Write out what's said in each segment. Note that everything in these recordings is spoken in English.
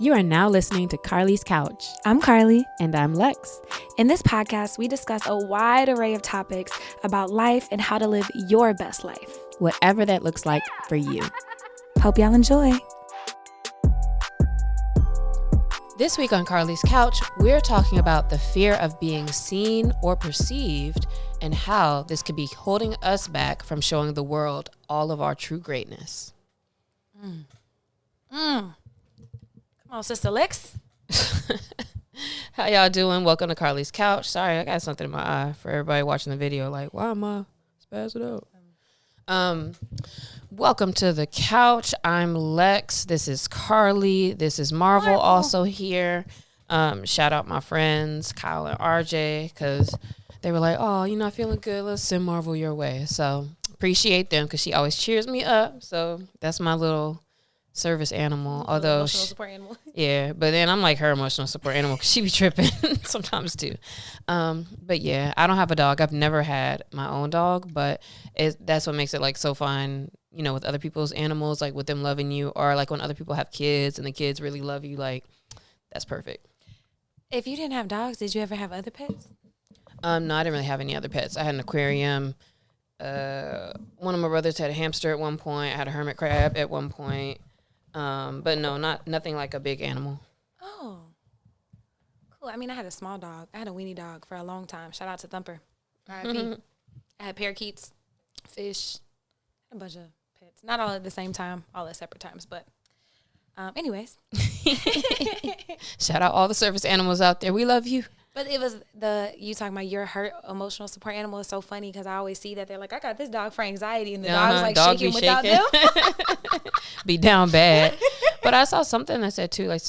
You are now listening to Carlie's Couch. I'm Carlie. And I'm Lex. In this podcast, we discuss a wide array of topics about life and how to live your best life. Whatever that looks like for you. Hope y'all enjoy. This week on Carlie's Couch, we're talking about the fear of being seen or perceived and how this could be holding us back from showing the world all of our true greatness. Come on, Sister Lex. How y'all doing? Welcome to Carlie's Couch. Sorry, I got something in my eye for everybody watching the video. Like, why am I spaz it out? Welcome to the couch. I'm Lex. This is Carlie. This is Marvel also here. Shout out my friends, Kyle and RJ, because they were like, oh, you're not feeling good. Let's send Marvel your way. So appreciate them because she always cheers me up. So that's my little service animal. Although emotional support animal. Yeah, but then I'm like her emotional support animal because she be tripping sometimes too. But yeah, I don't have a dog. I've never had my own dog, but that's what makes it like so fun, you know, with other people's animals, like with them loving you, or like when other people have kids and the kids really love you, like that's perfect. If you didn't have dogs, did you ever have other pets? No, I didn't really have any other pets. I had an aquarium. One of my brothers had a hamster at one point. I had a hermit crab at one point. But no, nothing like a big animal. Oh, cool. I mean, I had a small dog. I had a weenie dog for a long time. Shout out to Thumper. R.I.P. I had parakeets, fish, a bunch of pets. Not all at the same time, all at separate times. But anyways. Shout out all the service animals out there. We love you. But it was you talking about your hurt emotional support animal is so funny because I always see that they're like, I got this dog for anxiety, and the dog's like dog shaking without them. Be down bad. But I saw something that said too, like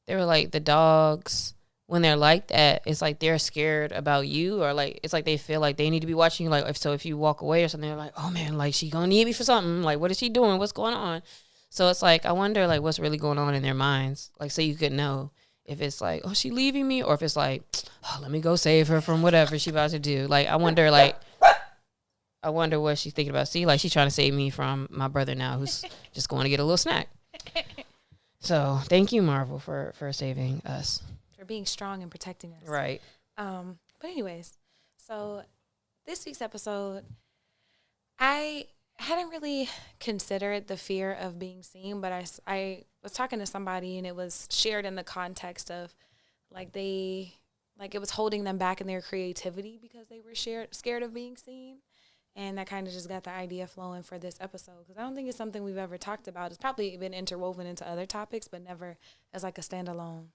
they were like the dogs when they're like that, it's like they're scared about you, or like it's like they feel like they need to be watching you. Like if you walk away or something, they're like, oh man, like she gonna need me for something. Like what is she doing? What's going on? So it's like I wonder like what's really going on in their minds. Like so you could know. If it's like, oh, she leaving me, or if it's like, oh, let me go save her from whatever she about to do. Like, I wonder what she's thinking about. See, like, she's trying to save me from my brother now, who's just going to get a little snack. So, thank you, Marvel, for saving us. For being strong and protecting us. Right. But anyways, so this week's episode, I hadn't really considered the fear of being seen, but I was talking to somebody and it was shared in the context of it was holding them back in their creativity because they were scared of being seen. And that kind of just got the idea flowing for this episode because I don't think it's something we've ever talked about. It's probably been interwoven into other topics, but never as like a standalone.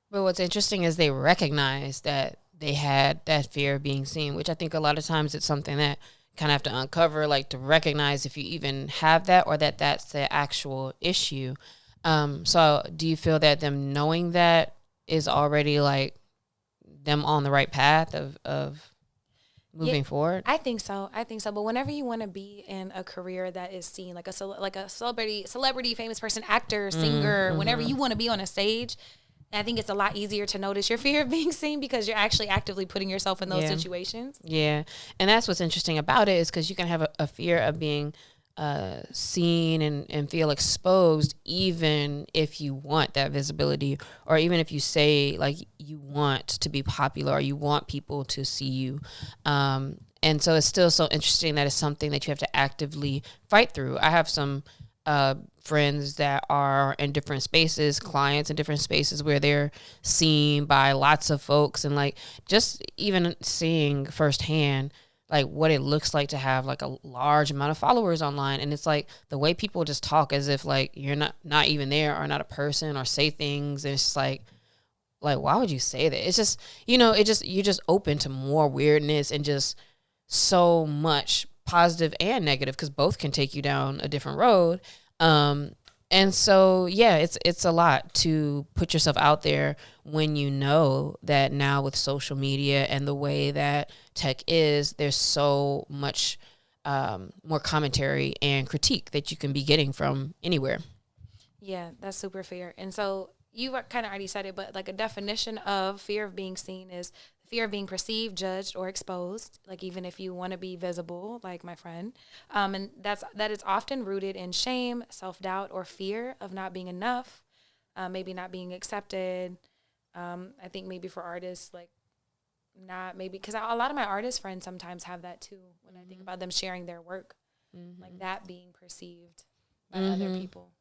But what's interesting is they recognize that they had that fear of being seen, which I think a lot of times it's something that kind of have to uncover, like to recognize if you even have that or that's the actual issue. So do you feel that them knowing that is already like them on the right path of moving forward? I think so. But whenever you want to be in a career that is seen, like a celebrity, famous person, actor, singer, whenever you want to be on a stage, I think it's a lot easier to notice your fear of being seen because you're actually actively putting yourself in those situations. Yeah. And that's what's interesting about it is because you can have a fear of being seen and feel exposed even if you want that visibility, or even if you say like you want to be popular or you want people to see you. And so it's still so interesting that it's something that you have to actively fight through. I have some friends that are in different spaces, clients in different spaces where they're seen by lots of folks, and like just even seeing firsthand like what it looks like to have like a large amount of followers online. And it's like the way people just talk as if like you're not even there or not a person, or say things, and it's just like why would you say that? It's just, you know, you're just open to more weirdness and just so much positive and negative, because both can take you down a different road. And so, yeah, it's a lot to put yourself out there when you know that now with social media and the way that tech is, there's so much more commentary and critique that you can be getting from anywhere. Yeah, that's super fair. And so you kind of already said it, but like a definition of fear of being seen is fear of being perceived, judged, or exposed, like even if you want to be visible, like my friend. And that is often rooted in shame, self-doubt, or fear of not being enough. maybe not being accepted. I think maybe for artists, like not maybe because a lot of my artist friends sometimes have that too. When I think about them sharing their work, like that being perceived by other people.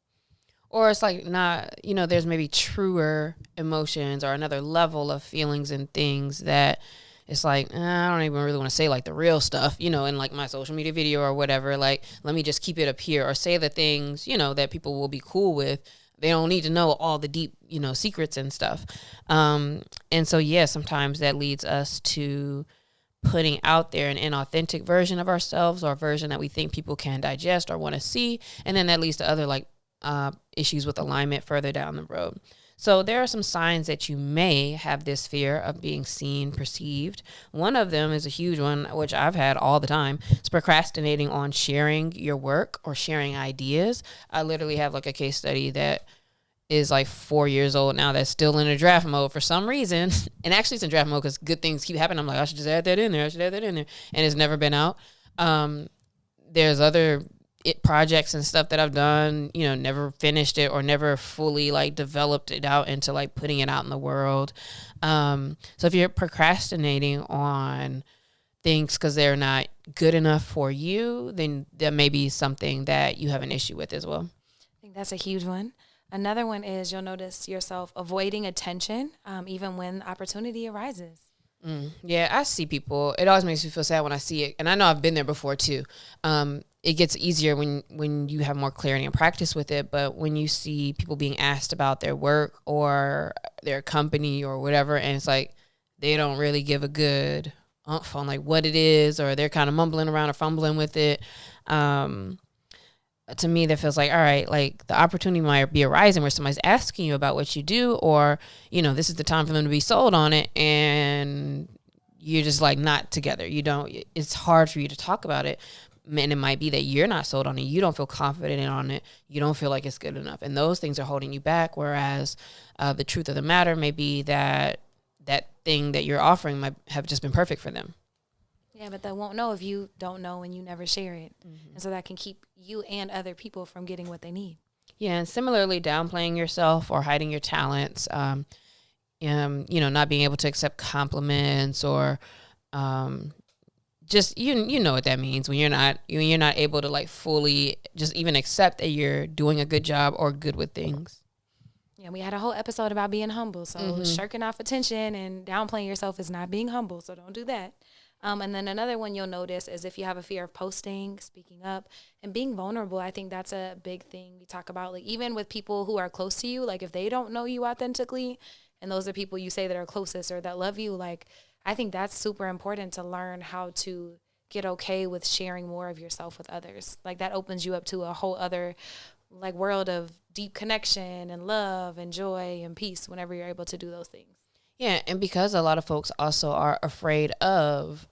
Or it's like not, there's maybe truer emotions or another level of feelings and things that it's like, I don't even really want to say like the real stuff, in like my social media video or whatever. Like, let me just keep it up here or say the things, that people will be cool with. They don't need to know all the deep, secrets and stuff. And so, yeah, sometimes that leads us to putting out there an inauthentic version of ourselves or a version that we think people can digest or want to see. And then that leads to other like issues with alignment further down the road. So there are some signs that you may have this fear of being seen, perceived. One of them is a huge one, which I've had all the time. It's procrastinating on sharing your work or sharing ideas. I literally have like a case study that is like 4 years old now that's still in a draft mode for some reason. And actually it's in draft mode because good things keep happening. I'm like, I should just add that in there. And it's never been out. There's other projects and stuff that I've done, never finished it or never fully like developed it out into like putting it out in the world. So if you're procrastinating on things because they're not good enough for you, then that may be something that you have an issue with as well. I think that's a huge one. Another one is you'll notice yourself avoiding attention, even when opportunity arises. Yeah, I see people. It always makes me feel sad when I see it, and I know I've been there before too. It gets easier when you have more clarity and practice with it. But when you see people being asked about their work or their company or whatever, and it's like they don't really give a good oomph on like what it is, or they're kind of mumbling around or fumbling with it. To me, that feels like, all right, like the opportunity might be arising where somebody's asking you about what you do, or, this is the time for them to be sold on it. And you're just like not together. It's hard for you to talk about it. And it might be that you're not sold on it. You don't feel confident on it. You don't feel like it's good enough. And those things are holding you back. Whereas the truth of the matter may be that that thing that you're offering might have just been perfect for them. Yeah, but they won't know if you don't know and you never share it. And so that can keep you and other people from getting what they need. Yeah, and similarly, downplaying yourself or hiding your talents, not being able to accept compliments or just you know what that means when you're not able to like fully just even accept that you're doing a good job or good with things. Yeah, we had a whole episode about being humble. So shirking off attention and downplaying yourself is not being humble. So don't do that. And then another one you'll notice is if you have a fear of posting, speaking up, and being vulnerable. I think that's a big thing we talk about. Like even with people who are close to you, like if they don't know you authentically, and those are people you say that are closest or that love you, like I think that's super important to learn how to get okay with sharing more of yourself with others. Like that opens you up to a whole other like world of deep connection and love and joy and peace whenever you're able to do those things. Yeah, and because a lot of folks also are afraid of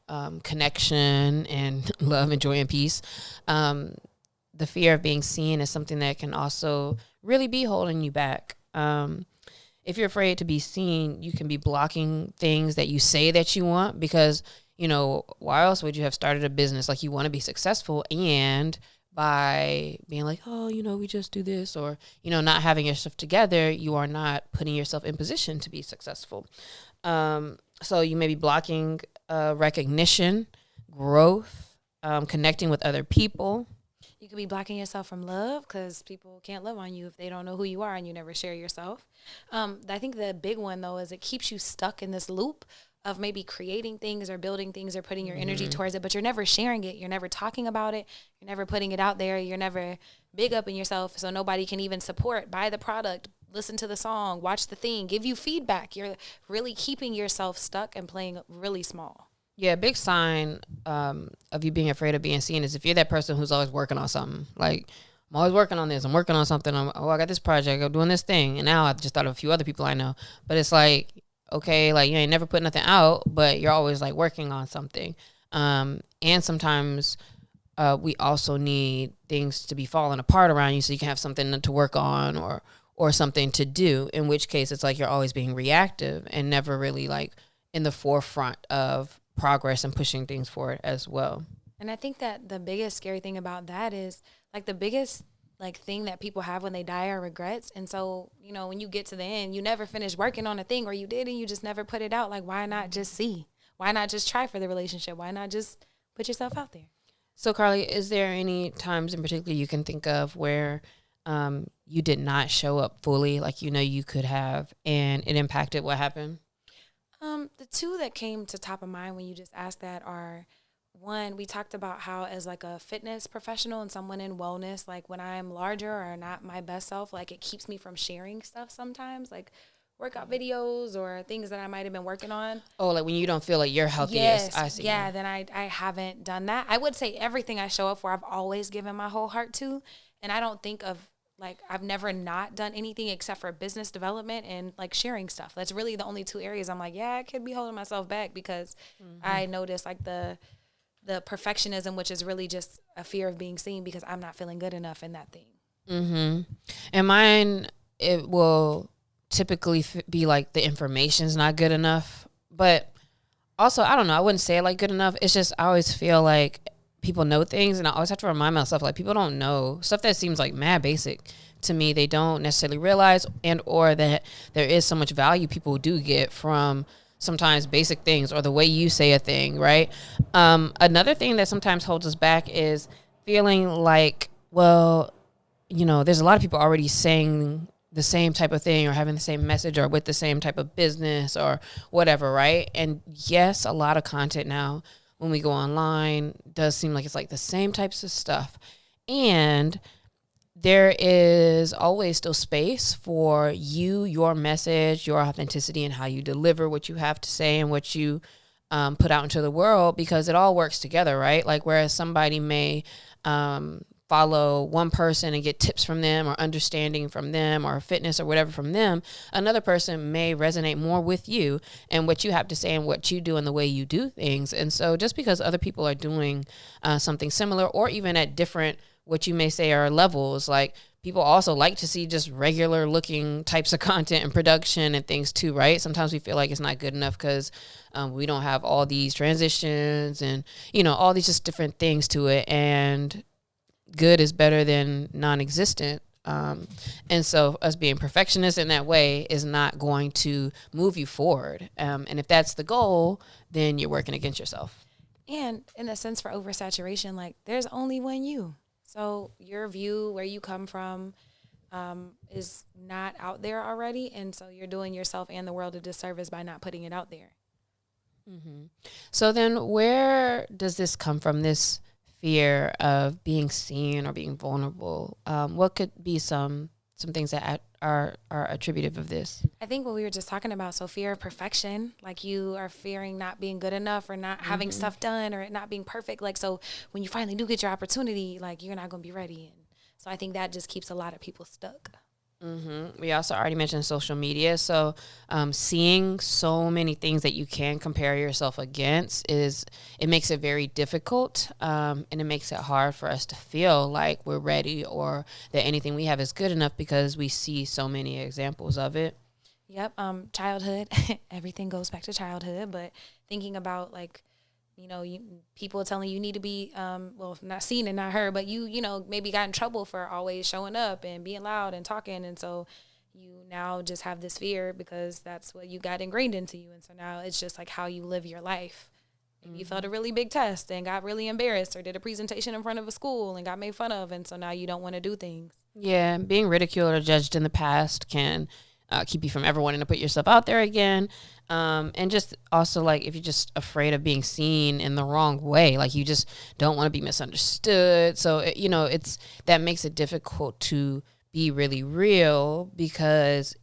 connection and love and joy and peace, the fear of being seen is something that can also really be holding you back. If you're afraid to be seen, you can be blocking things that you say that you want because, why else would you have started a business? Like you want to be successful, and by being like, oh, we just do this, or, not having your stuff together, you are not putting yourself in position to be successful. So you may be blocking recognition, growth, connecting with other people. You could be blocking yourself from love because people can't love on you if they don't know who you are and you never share yourself. I think the big one, though, is it keeps you stuck in this loop of maybe creating things or building things or putting your energy towards it, but you're never sharing it. You're never talking about it. You're never putting it out there. You're never big up in yourself so nobody can even support, buy the product, listen to the song, watch the thing, give you feedback. You're really keeping yourself stuck and playing really small. Yeah, a big sign of you being afraid of being seen is if you're that person who's always working on something. Like, I'm always working on this. I'm working on something. I got this project. I'm doing this thing. And now I just thought of a few other people I know. But it's like, okay, like you ain't never put nothing out, but you're always like working on something. And sometimes we also need things to be falling apart around you so you can have something to work on or something to do, in which case it's like you're always being reactive and never really like in the forefront of progress and pushing things forward as well. And I think that the biggest scary thing about that is like the biggest like thing that people have when they die are regrets. And so, you know, when you get to the end, you never finish working on a thing, or you did and you just never put it out. Like, why not just see? Why not just try for the relationship? Why not just put yourself out there? So, Carlie, is there any times in particular you can think of where you did not show up fully like you know you could have, and it impacted what happened? The two that came to top of mind when you just asked that are, one, we talked about how as like a fitness professional and someone in wellness, like when I'm larger or not my best self, like it keeps me from sharing stuff sometimes, like workout videos or things that I might have been working on. Oh, like when you don't feel like you're healthiest. Yes, I see. yeah, then I haven't done that. I would say everything I show up for, I've always given my whole heart to. And I don't think of, like, I've never not done anything except for business development and like sharing stuff. That's really the only two areas I'm like, yeah, I could be holding myself back, because I notice like the perfectionism, which is really just a fear of being seen because I'm not feeling good enough in that thing. And mine, it will typically be like the information's not good enough. But also, I don't know, I wouldn't say it like good enough. It's just I always feel like people know things, and I always have to remind myself, like, people don't know stuff that seems like mad basic to me. They don't necessarily realize, and or that there is so much value people do get from sometimes basic things or the way you say a thing, right? Another thing that sometimes holds us back is feeling like, well, you know, there's a lot of people already saying the same type of thing or having the same message or with the same type of business or whatever, right? And yes, a lot of content now when we go online does seem like it's like the same types of stuff. And there is always still space for you, your message, your authenticity, and how you deliver what you have to say and what you put out into the world, because it all works together, right? Like, whereas somebody may follow one person and get tips from them or understanding from them or fitness or whatever from them, another person may resonate more with you and what you have to say and what you do and the way you do things. And so just because other people are doing something similar, or even at different, what you may say are levels, like, people also like to see just regular looking types of content and production and things too, right? Sometimes we feel like it's not good enough because we don't have all these transitions and, you know, all these just different things to it. And good is better than non-existent. And so us being perfectionists in that way is not going to move you forward. And if that's the goal, then you're working against yourself. And in a sense, for oversaturation, like, there's only one you. So your view, where you come from, is not out there already. And so you're doing yourself and the world a disservice by not putting it out there. So then where does this come from, this fear of being seen or being vulnerable? What could be some things that are attributive of this? I think what we were just talking about, so fear of perfection, like you are fearing not being good enough or not having stuff done or it not being perfect. Like, so when you finally do get your opportunity, like, you're not going to be ready. And so I think that just keeps a lot of people stuck. We also already mentioned social media. So seeing so many things that you can compare yourself against it makes it very difficult. And it makes it hard for us to feel like we're ready or that anything we have is good enough, because we see so many examples of it. Yep. Childhood, everything goes back to childhood, but thinking about, like, you know, people telling you need to be, well, not seen and not heard, but you know, maybe got in trouble for always showing up and being loud and talking. And so you now just have this fear because that's what you got ingrained into you. And so now it's just like how you live your life. Maybe you failed a really big test and got really embarrassed, or did a presentation in front of a school and got made fun of. And so now you don't want to do things. Yeah. Being ridiculed or judged in the past can keep you from ever wanting to put yourself out there again. And just also, like, if you're just afraid of being seen in the wrong way, like, you just don't want to be misunderstood. So, you know, that makes it difficult to be really real, because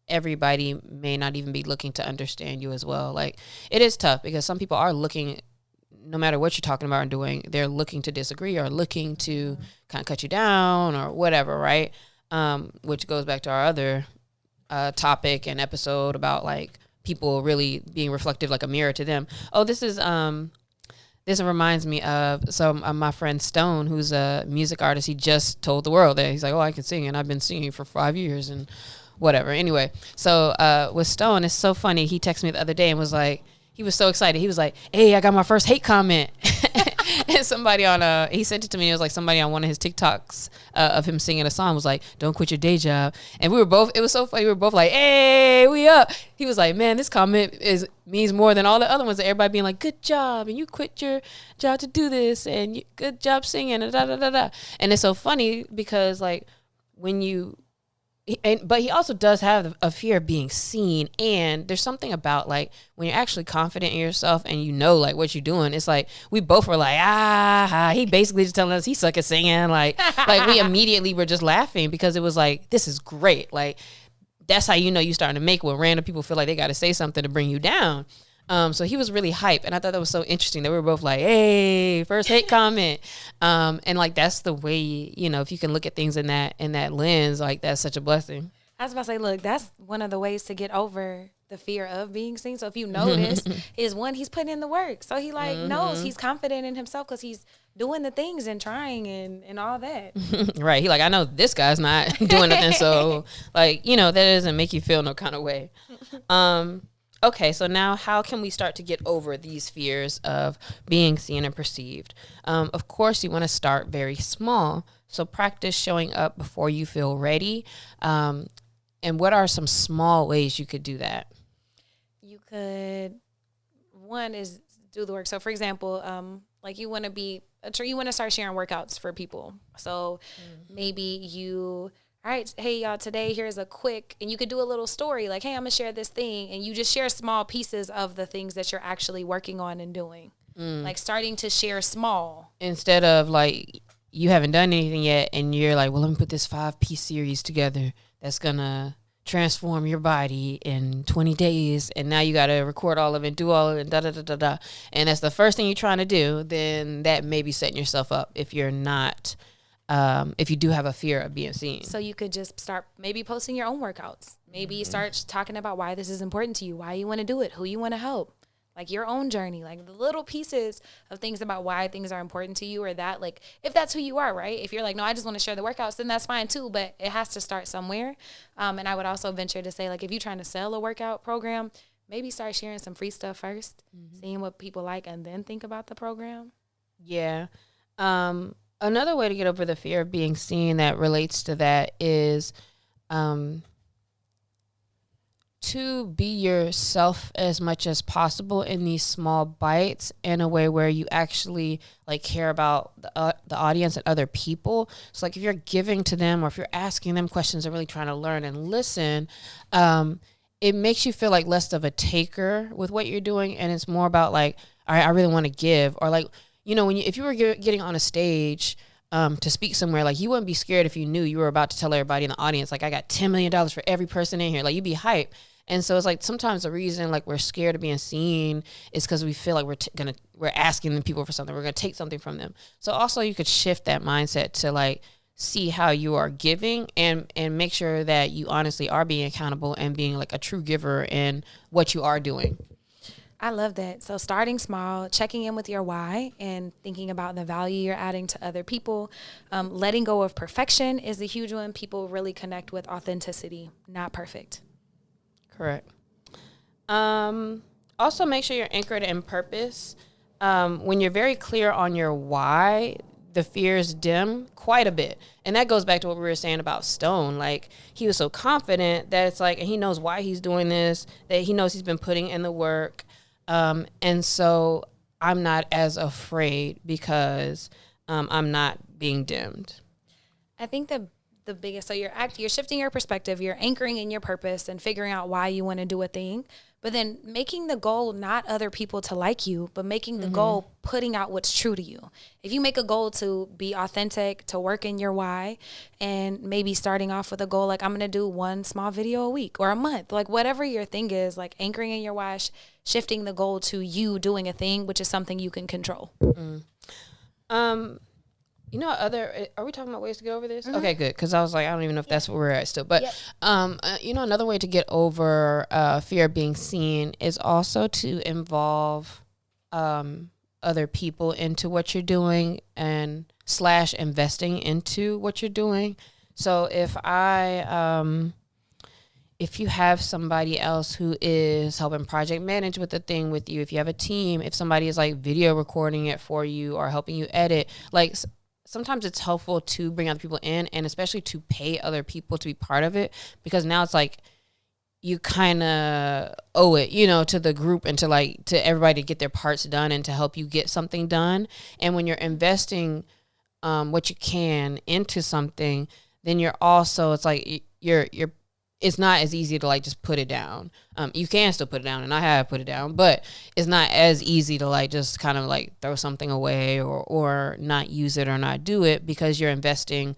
everybody may not even be looking to understand you as well. Like, it is tough because some people are looking, no matter what you're talking about and doing, they're looking to disagree or looking to kind of cut you down or whatever, right? Which goes back to our other topic and episode about, like, people really being reflective, like a mirror to them. Oh, this reminds me of my friend Stone, who's a music artist. He just told the world that he's like, oh, I can sing, and I've been singing for 5 years and whatever. Anyway, so with Stone, it's so funny. He texted me the other day and was like, he was so excited. He was like, hey, I got my first hate comment. And somebody he sent it to me. It was like somebody on one of his TikToks of him singing a song was like, "Don't quit your day job." And we were both. It was so funny. We were both like, "Hey, we up." He was like, "Man, this comment means more than all the other ones." That everybody being like, "Good job," and you quit your job to do this, and good job singing, and da da da da. And it's so funny because like when you. But he also does have a fear of being seen, and there's something about like when you're actually confident in yourself and you know like what you're doing. It's like we both were like, he basically just telling us he suck at singing. Like we immediately were just laughing because it was like, this is great. Like that's how you know you're starting to make when random people feel like they got to say something to bring you down. So he was really hype, and I thought that was so interesting that we were both like, "Hey, first hate comment," and like that's the way if you can look at things in that lens, like that's such a blessing. I was about to say, look, that's one of the ways to get over the fear of being seen. So if you notice, is one, he's putting in the work, so he like knows he's confident in himself because he's doing the things and trying and all that. Right? He like, I know this guy's not doing nothing, so like that doesn't make you feel no kind of way. Okay, so now how can we start to get over these fears of being seen and perceived? Of course, you want to start very small. So practice showing up before you feel ready. And what are some small ways you could do that? You could, one is do the work. So for example, like you want to start sharing workouts for people. So maybe all right, hey, y'all, today here's a quick, and you could do a little story like, hey, I'm going to share this thing. And you just share small pieces of the things that you're actually working on and doing. Like starting to share small. Instead of like, you haven't done anything yet, and you're like, well, let me put this 5-piece series together that's going to transform your body in 20 days. And now you got to record all of it, do all of it, da-da-da-da-da. And that's the first thing you're trying to do. Then that may be setting yourself up if you're not if you do have a fear of being seen. So you could just start maybe posting your own workouts. Maybe start talking about why this is important to you, why you want to do it, who you want to help, like your own journey, like the little pieces of things about why things are important to you, or that, like, if that's who you are, right? If you're like, no, I just want to share the workouts, then that's fine too, but it has to start somewhere. And I would also venture to say, like, if you're trying to sell a workout program, maybe start sharing some free stuff first, seeing what people like, and then think about the program. Yeah. Another way to get over the fear of being seen that relates to that is to be yourself as much as possible in these small bites in a way where you actually like care about the audience and other people. So like if you're giving to them or if you're asking them questions and really trying to learn and listen, it makes you feel like less of a taker with what you're doing. And it's more about like, all right, I really want to give, or like, if you were getting on a stage to speak somewhere, like you wouldn't be scared if you knew you were about to tell everybody in the audience, like, I got $10 million for every person in here. Like you'd be hype. And so it's like sometimes the reason like we're scared of being seen is because we feel like we're asking the people for something. We're going to take something from them. So also you could shift that mindset to like see how you are giving and make sure that you honestly are being accountable and being like a true giver in what you are doing. I love that. So starting small, checking in with your why and thinking about the value you're adding to other people. Letting go of perfection is a huge one. People really connect with authenticity, not perfect. Correct. Also make sure you're anchored in purpose. When you're very clear on your why, the fears dim quite a bit. And that goes back to what we were saying about Stone. Like he was so confident that it's like, and he knows why he's doing this, that he knows he's been putting in the work. And so I'm not as afraid because I'm not being dimmed. I think the biggest, so you're shifting your perspective, you're anchoring in your purpose and figuring out why you want to do a thing, but then making the goal not other people to like you, but making the goal putting out what's true to you. If you make a goal to be authentic, to work in your why, and maybe starting off with a goal like I'm going to do one small video a week or a month, like whatever your thing is, like anchoring in your why, shifting the goal to you doing a thing, which is something you can control. Are we talking about ways to get over this? Okay, good. Because I was like, I don't even know if that's where we're at still. But, another way to get over fear of being seen is also to involve other people into what you're doing and / investing into what you're doing. So if if you have somebody else who is helping project manage with the thing with you, if you have a team, if somebody is like video recording it for you or helping you edit, like sometimes it's helpful to bring other people in, and especially to pay other people to be part of it, because now it's like you kind of owe it, to the group and to everybody to get their parts done and to help you get something done. And when you're investing what you can into something, then you're also, it's like you're it's not as easy to like just put it down. You can still put it down, and I have put it down, but it's not as easy to like just kind of like throw something away or not use it or not do it, because you're investing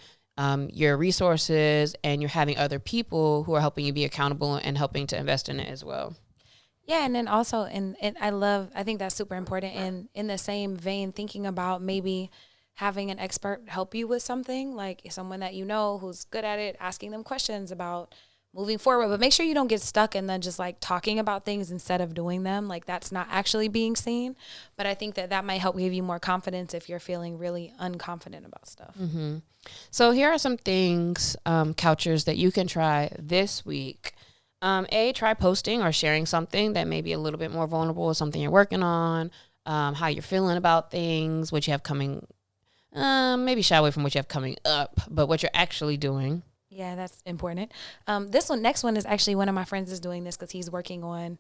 your resources and you're having other people who are helping you be accountable and helping to invest in it as well. Yeah, and then also, and I think that's super important. And in the same vein, thinking about maybe having an expert help you with something, like someone that who's good at it, asking them questions about moving forward. But make sure you don't get stuck in then just like talking about things instead of doing them. Like that's not actually being seen. But I think that might help give you more confidence if you're feeling really unconfident about stuff. Mm-hmm. So here are some things, couchers, that you can try this week. Try posting or sharing something that may be a little bit more vulnerable, something you're working on, how you're feeling about things, what you have coming, maybe shy away from what you have coming up, but what you're actually doing. Yeah, that's important. Next one is actually one of my friends is doing this because he's working on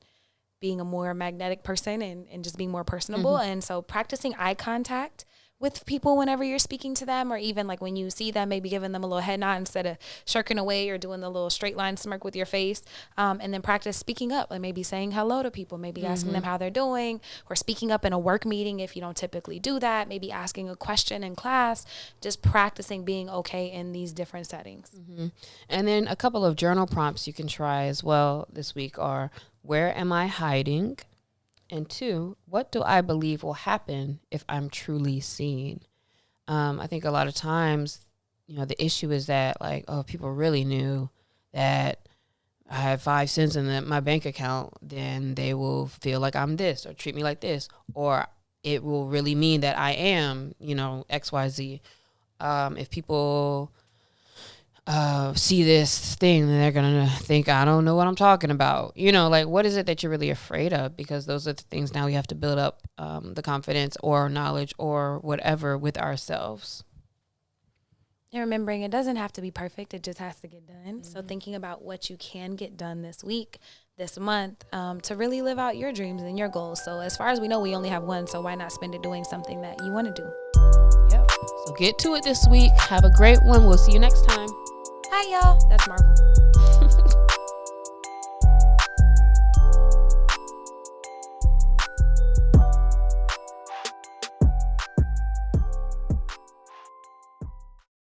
being a more magnetic person and just being more personable. Mm-hmm. And so practicing eye contact with people whenever you're speaking to them, or even like when you see them, maybe giving them a little head nod instead of shirking away or doing the little straight line smirk with your face. And then practice speaking up, like maybe saying hello to people, maybe mm-hmm. asking them how they're doing, or speaking up in a work meeting if you don't typically do that, maybe asking a question in class, just practicing being okay in these different settings. Mm-hmm. And then a couple of journal prompts you can try as well this week are, where am I hiding? And 2, what do I believe will happen if I'm truly seen? I think a lot of times, the issue is that like, oh, if people really knew that I have 5 cents in my bank account, then they will feel like I'm this or treat me like this, or it will really mean that I am, XYZ. If people see this thing, then they're gonna think I don't know what I'm talking about. Like, what is it that you're really afraid of? Because those are the things now we have to build up the confidence or knowledge or whatever with ourselves. And remembering it doesn't have to be perfect, it just has to get done. Mm-hmm. So thinking about what you can get done this week, this month, to really live out your dreams and your goals. So as far as we know, we only have one, so why not spend it doing something that you want to do? Yep. So get to it this week. Have a great one. We'll see you next time. Hi, y'all. That's Marvel.